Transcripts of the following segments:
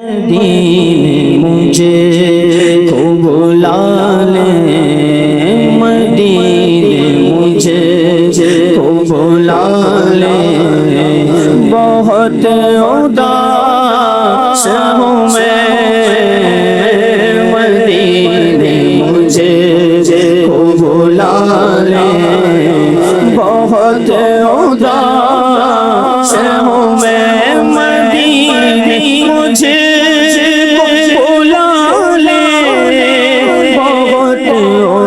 مدینے مجھے کو بلا لے، مدینے مجھے کو بلا لے، بہت اداس ہوں میں، مدینے مجھے کو بلا لے، بہت اداس ہوں میں، مدینے مجھے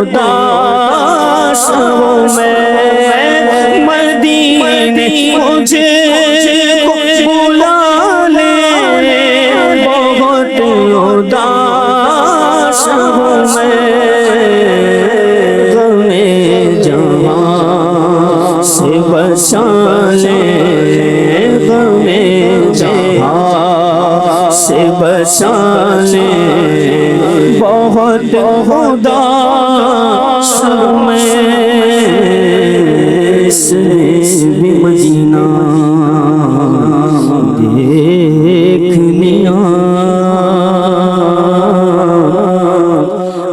اداس ہوں میں، مدینے مجھے بلا لے، بہت اداس ہوں میں، غم جہاں سے بچا لے، غم جہاں سے بچا لے، بہت اداس ہوں میں، اس نے بھی مدینہ دیکھ لیا،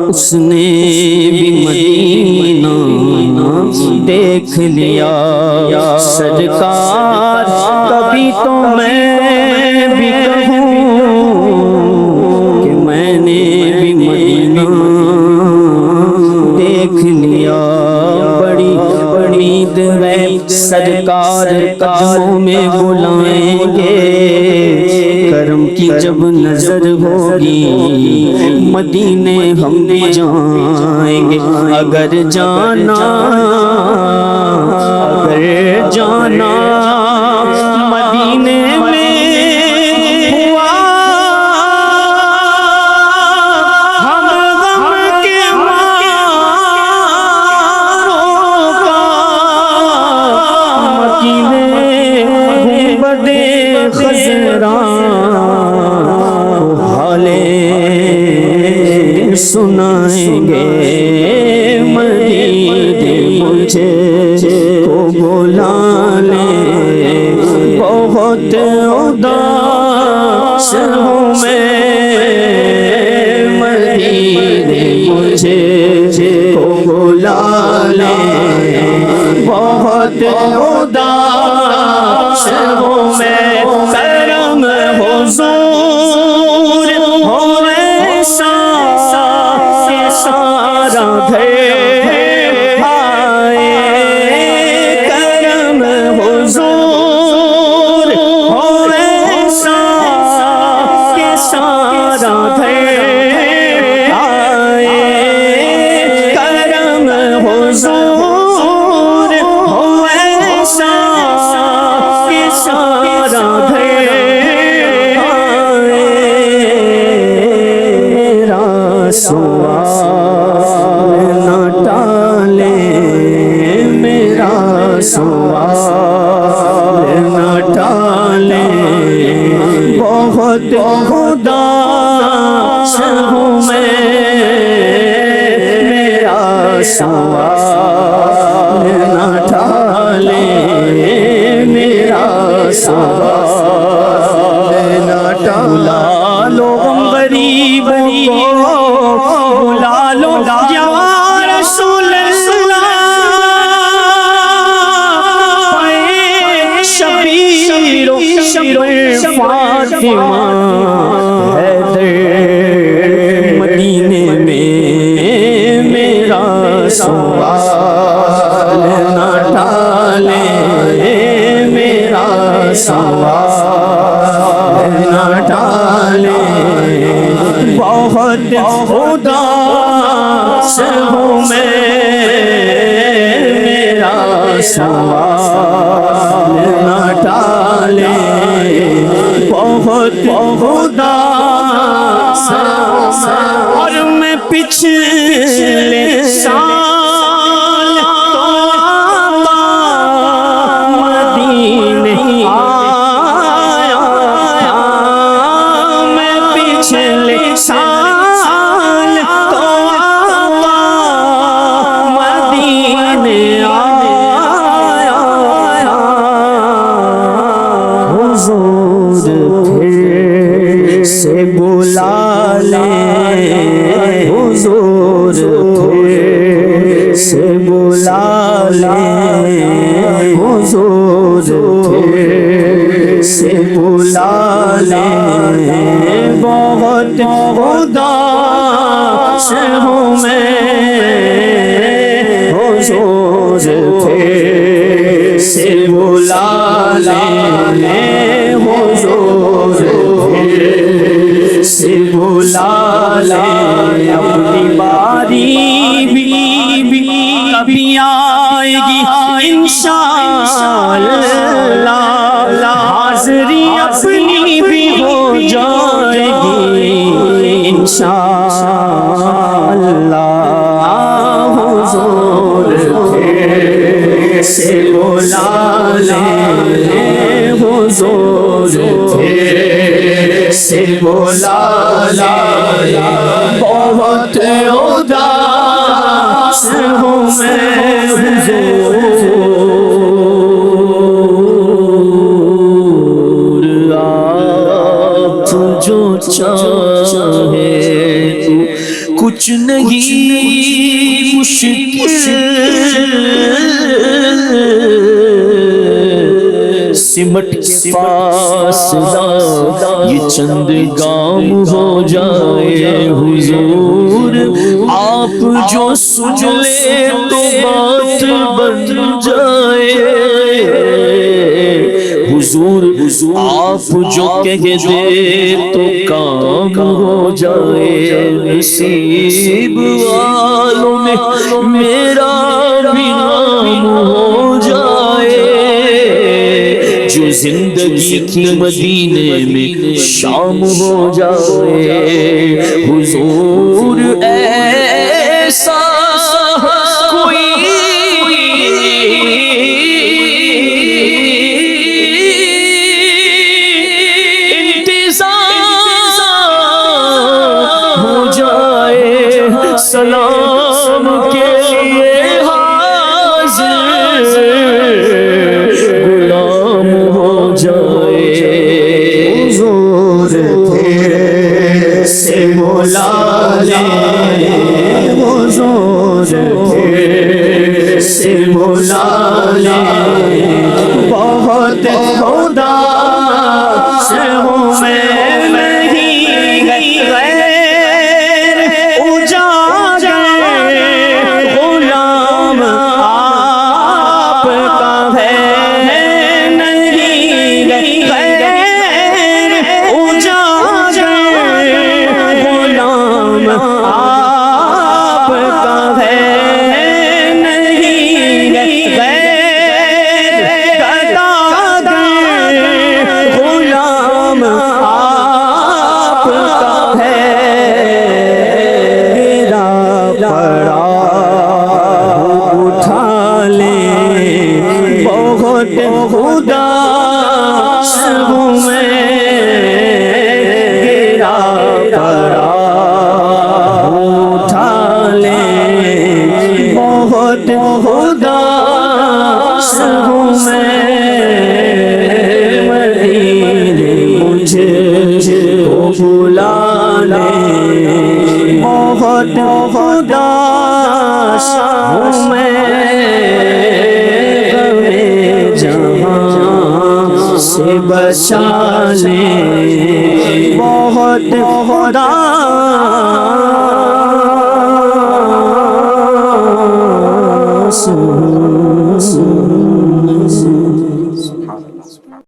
اس نے بھی مدینہ دیکھ لیا، سرکار کبھی تو میں بھی کہوں کہ میں نے بھی مدینہ دیکھ لیا، بڑی امید ہے سرکار قدموں میں بلائیں گے، کرم کی جب نظر ہوگی مدینے ہم بھی جائیں گے، اگر جانا مدینے میں ہوا ہم غم کے ماروں کا، مدینے گنبدِ خضرا حالے سنائیں گے، مدینے مجھے کو بلا لے، بہت اداس ہوں میں، مدینے مجھے کو بلا لے، بہت اداس ہوں میں، کرم حضور ہو ایسا کہ سارا گھر آئے، کرم حضور ہو ایسا کہ سارا گھر آئے، کرم حضور ہو ایسا کہ سارا گھر آئے، میرا سوال نہ ٹالے، میرا سوال نہ ٹالے، بہت اداس ہوں میں، میرا سوال نہ ٹالے، میرا سوال نہ ٹالے، بلا لو غریبوں کو، بلا لو یا رسول اللہ، شبیر فاطمہ حیدر، مدینے میں میرا سوال نہ ٹالے، میرا سوال نہ ٹالے، بہت اداس ہوں میں، میرا سوال نہ ٹالے، بہت اداس ہوں میں، اور میں پچھلے سال تو مدینے آیا، میں پچھلے سال تو مدینے آیا، حضور پھر سے سے بلا لے حضور تھے سے بلا لے حضور تھے سے بلا لے بہت اداس ہوں میں حضور تھے سے بلا لے حضور تھے سے بلا لے اپنی باری بھی کبھی آئے گی انشاءاللہ حاضری اپنی بھی ہو جائے گی انشاءاللہ حضور تھے سے بلا لے حضور تھے سے بلا لے بہت اداس ہوں میں حضور آپ جو چاہے تو کچھ نہیں مشکل سمٹ کے فاصلہ یہ چند گام ہو جائے حضور آپ جو سن لے تو بات بن جائے حضور آپ جو کہہ دے تو کام ہو جائے نصیب والوں میں میرا بھی نام ہو جائے جو زندگی کی مدینے میں شام ہو جائے حضور ایسا کوئی انتظام ہو جائے سلام کے لیے حاضر غلام ہو جائے حضور تھے سے بلا لے حضور تھے سے بلا لے بہت اداس ہوں میں نہیں غیر اجاگر غلام آپ کا ہے نہیں غیر اجاگر غلام آپ کا ہے نہیں غیر قطادر غلام آپ کا ہے گرا پڑا اٹھا لے بہت اداس ہوں میں گرا پڑا اٹھا لے بہت اداس ہوں میں مدینے مجھے کو بلا لے بہت اداس ہوں میں جہاں سے بچا لے بہت اداس ہوں